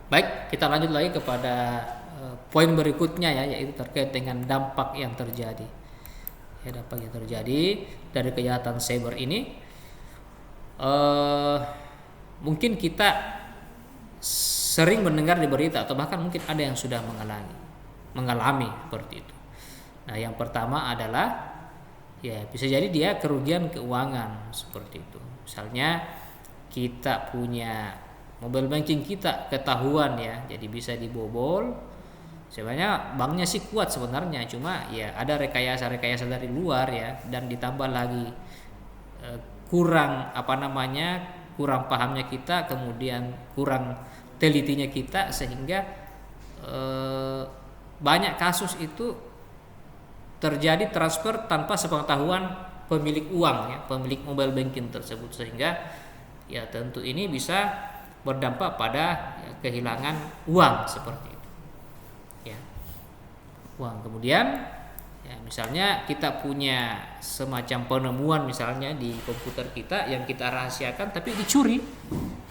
Baik, kita lanjut lagi kepada poin berikutnya ya, yaitu terkait dengan dampak yang terjadi. Ya, dampak yang terjadi dari kejahatan cyber ini, eh, mungkin kita sering mendengar di berita atau bahkan mungkin ada yang sudah mengalami seperti itu. Nah, yang pertama adalah ya bisa jadi dia kerugian keuangan seperti itu. Misalnya kita punya mobile banking kita ketahuan ya, jadi bisa dibobol. Sebenarnya banknya sih kuat sebenarnya, cuma ya ada rekayasa-rekayasa dari luar ya, dan ditambah lagi eh, kurang kurang pahamnya kita, kemudian kurang telitinya kita, sehingga eh, banyak kasus itu terjadi transfer tanpa sepengetahuan pemilik uang ya, pemilik mobile banking tersebut, sehingga ya tentu ini bisa berdampak pada ya, kehilangan uang seperti itu ya, uang. Kemudian ya, misalnya kita punya semacam penemuan misalnya di komputer kita yang kita rahasiakan tapi dicuri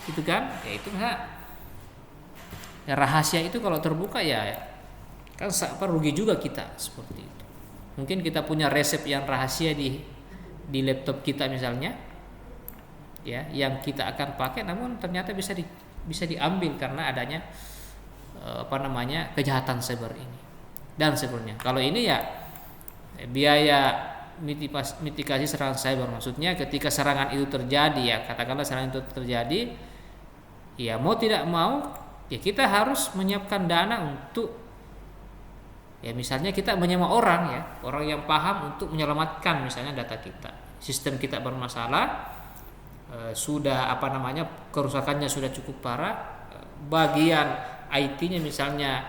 gitu kan, ya itu enggak ya, rahasia itu kalau terbuka ya kan rugi juga kita seperti itu. Mungkin kita punya resep yang rahasia di laptop kita misalnya ya, yang kita akan pakai namun ternyata bisa diambil karena adanya kejahatan cyber ini dan sebagainya. Kalau ini ya biaya mitigasi serangan cyber, maksudnya ketika serangan itu terjadi ya, katakanlah serangan itu terjadi ya, mau tidak mau ya kita harus menyiapkan dana untuk ya, misalnya kita menyewa orang yang paham untuk menyelamatkan misalnya data kita. Sistem kita bermasalah, sudah kerusakannya sudah cukup parah, bagian IT-nya misalnya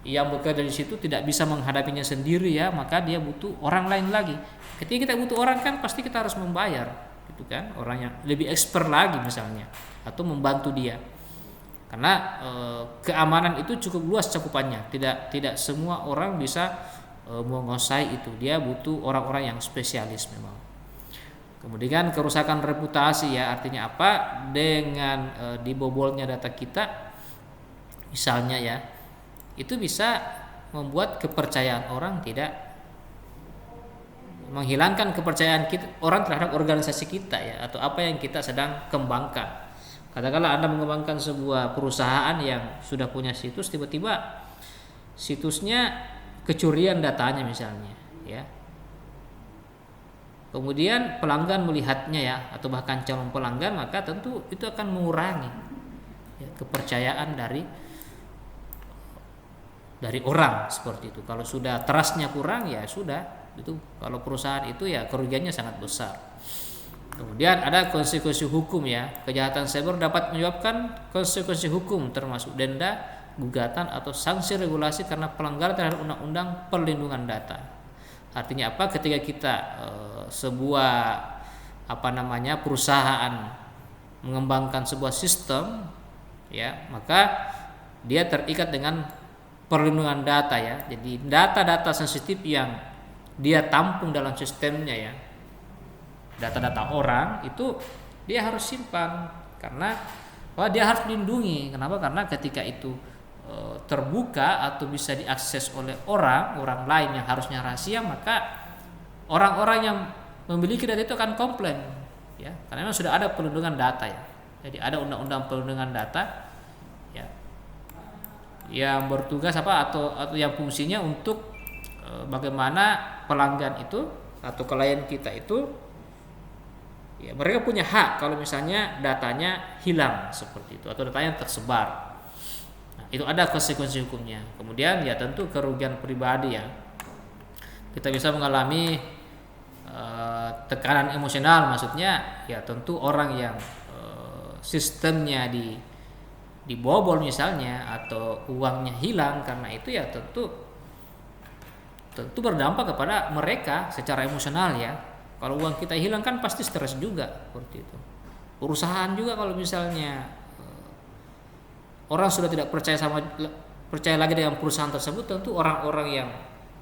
yang bekerja di situ tidak bisa menghadapinya sendiri ya, maka dia butuh orang lain lagi. Ketika kita butuh orang kan pasti kita harus membayar gitu kan, orang yang lebih expert lagi misalnya, atau membantu dia. Karena keamanan itu cukup luas cakupannya, tidak semua orang bisa menguasai itu, dia butuh orang-orang yang spesialis memang. Kemudian kerusakan reputasi ya, artinya apa? Dengan dibobolnya data kita misalnya ya, itu bisa membuat kepercayaan orang menghilangkan kepercayaan orang terhadap organisasi kita ya, atau apa yang kita sedang kembangkan. Katakanlah Anda mengembangkan sebuah perusahaan yang sudah punya situs, tiba-tiba situsnya kecurian datanya misalnya ya. Kemudian pelanggan melihatnya ya, atau bahkan calon pelanggan, maka tentu itu akan mengurangi ya, kepercayaan dari orang seperti itu. Kalau sudah trustnya kurang ya sudah, itu kalau perusahaan itu ya kerugiannya sangat besar. Kemudian ada konsekuensi hukum ya, kejahatan cyber dapat menyebabkan konsekuensi hukum termasuk denda, gugatan atau sanksi regulasi karena pelanggaran terhadap undang-undang perlindungan data. Artinya apa? Ketika kita sebuah perusahaan mengembangkan sebuah sistem ya, maka dia terikat dengan perlindungan data ya. Jadi data-data sensitif yang dia tampung dalam sistemnya ya, data-data orang itu dia harus simpan, karena dia harus dilindungi. Kenapa? Karena ketika itu terbuka atau bisa diakses oleh orang lain yang harusnya rahasia, maka orang-orang yang memiliki data itu akan komplain ya, karena memang sudah ada perlindungan data ya. Jadi ada undang-undang perlindungan data ya, yang bertugas atau yang fungsinya untuk bagaimana pelanggan itu atau klien kita itu ya, mereka punya hak kalau misalnya datanya hilang seperti itu, atau datanya tersebar. Nah, itu ada konsekuensi hukumnya. Kemudian ya tentu kerugian pribadi ya, kita bisa mengalami tekanan emosional, maksudnya ya tentu orang yang sistemnya dibobol misalnya, atau uangnya hilang karena itu ya tentu berdampak kepada mereka secara emosional ya. Kalau uang kita hilang kan pasti stres juga seperti itu. Perusahaan juga kalau misalnya orang sudah tidak percaya lagi dengan perusahaan tersebut, tentu orang-orang yang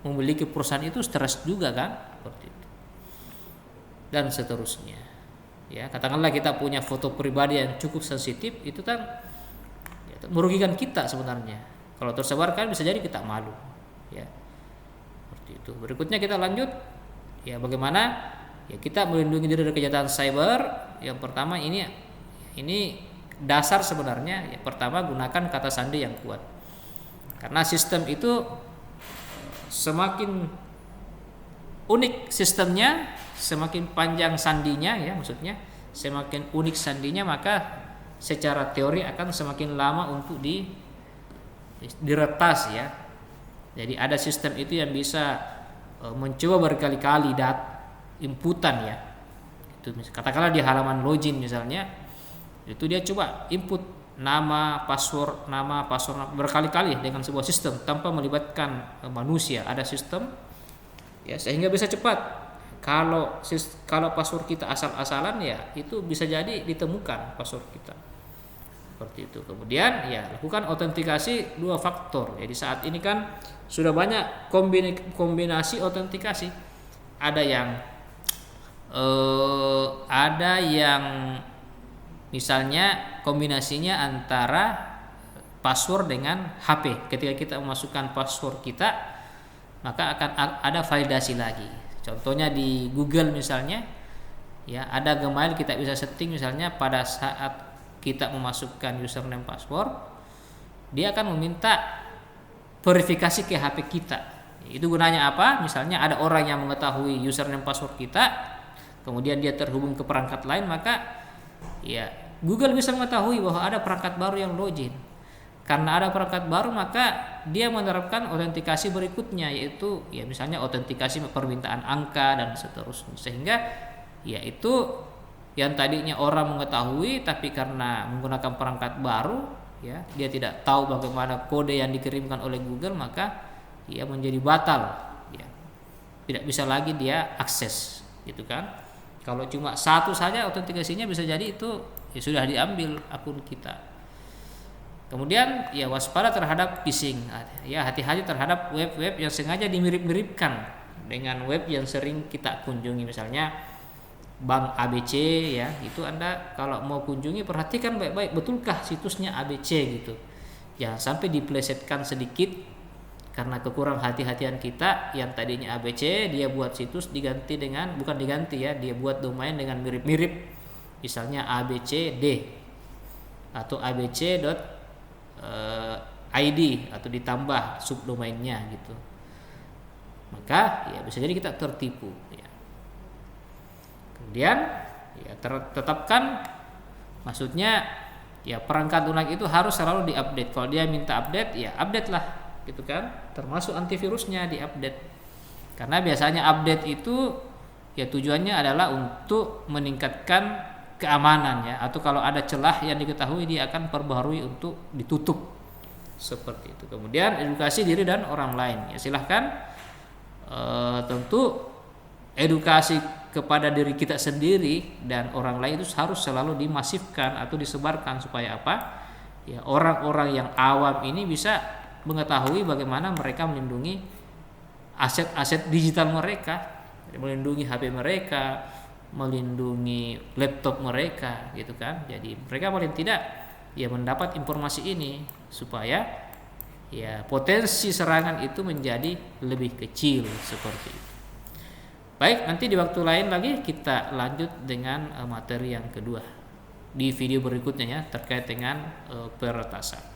memiliki perusahaan itu stres juga kan seperti itu. Dan seterusnya. Ya, katakanlah kita punya foto pribadi yang cukup sensitif, itu kan ya merugikan kita sebenarnya. Kalau tersebar kan bisa jadi kita malu, ya. Seperti itu. Berikutnya kita lanjut, ya bagaimana ya kita melindungi diri dari kejahatan cyber. Yang pertama ini dasar sebenarnya. Ya, pertama gunakan kata sandi yang kuat. Karena sistem itu semakin unik sistemnya, semakin panjang sandinya, ya maksudnya semakin unik sandinya, maka secara teori akan semakin lama untuk diretas, ya. Jadi ada sistem itu yang bisa mencoba berkali-kali inputan, ya. Itu katakanlah di halaman login misalnya, itu dia coba input nama, password berkali-kali dengan sebuah sistem tanpa melibatkan manusia. Ada sistem, ya, sehingga bisa cepat. Kalau password kita asal-asalan, ya itu bisa jadi ditemukan password kita. Seperti itu. Kemudian ya lakukan autentikasi 2 faktor. Jadi saat ini kan sudah banyak kombinasi autentikasi. Ada yang misalnya kombinasinya antara password dengan HP. Ketika kita memasukkan password kita, maka akan ada validasi lagi. Contohnya di Google misalnya, ya ada Gmail kita bisa setting misalnya pada saat kita memasukkan username password, dia akan meminta verifikasi ke HP kita. Itu gunanya apa? Misalnya ada orang yang mengetahui username password kita, kemudian dia terhubung ke perangkat lain, maka ya Google bisa mengetahui bahwa ada perangkat baru yang login. Karena ada perangkat baru, maka dia menerapkan autentikasi berikutnya, yaitu ya misalnya autentikasi permintaan angka dan seterusnya. Sehingga ya itu yang tadinya orang mengetahui, tapi karena menggunakan perangkat baru, ya dia tidak tahu bagaimana kode yang dikirimkan oleh Google, maka dia menjadi batal, ya. Tidak bisa lagi dia akses, gitu kan. Kalau cuma satu saja autentikasinya, bisa jadi itu ya sudah diambil akun kita. Kemudian ya waspada terhadap phishing, ya hati-hati terhadap web-web yang sengaja dimirip-miripkan dengan web yang sering kita kunjungi. Misalnya Bank ABC, ya itu Anda kalau mau kunjungi perhatikan baik-baik, betulkah situsnya ABC gitu. Jangan sampai diplesetkan sedikit karena kekurang hati-hatian kita. Yang tadinya ABC, dia buat situs diganti dengan, bukan diganti ya, dia buat domain dengan mirip-mirip, misalnya ABCD atau abc.id atau ditambah subdomainnya gitu. Maka ya bisa jadi kita tertipu, ya. Kemudian ya tetapkan, maksudnya ya perangkat lunak itu harus selalu diupdate. Kalau dia minta update, ya update lah, gitu kan. Termasuk antivirusnya diupdate. Karena biasanya update itu ya tujuannya adalah untuk meningkatkan keamanan, ya, atau kalau ada celah yang diketahui dia akan perbaharui untuk ditutup. Seperti itu. Kemudian edukasi diri dan orang lain. Ya silahkan tentu edukasi kepada diri kita sendiri dan orang lain itu harus selalu dimasifkan atau disebarkan supaya apa? Ya orang-orang yang awam ini bisa mengetahui bagaimana mereka melindungi aset-aset digital mereka, melindungi HP mereka, melindungi laptop mereka, gitu kan. Jadi mereka paling tidak ya mendapat informasi ini supaya ya potensi serangan itu menjadi lebih kecil, seperti itu. Baik, nanti di waktu lain lagi kita lanjut dengan materi yang kedua di video berikutnya, ya, terkait dengan peretasan.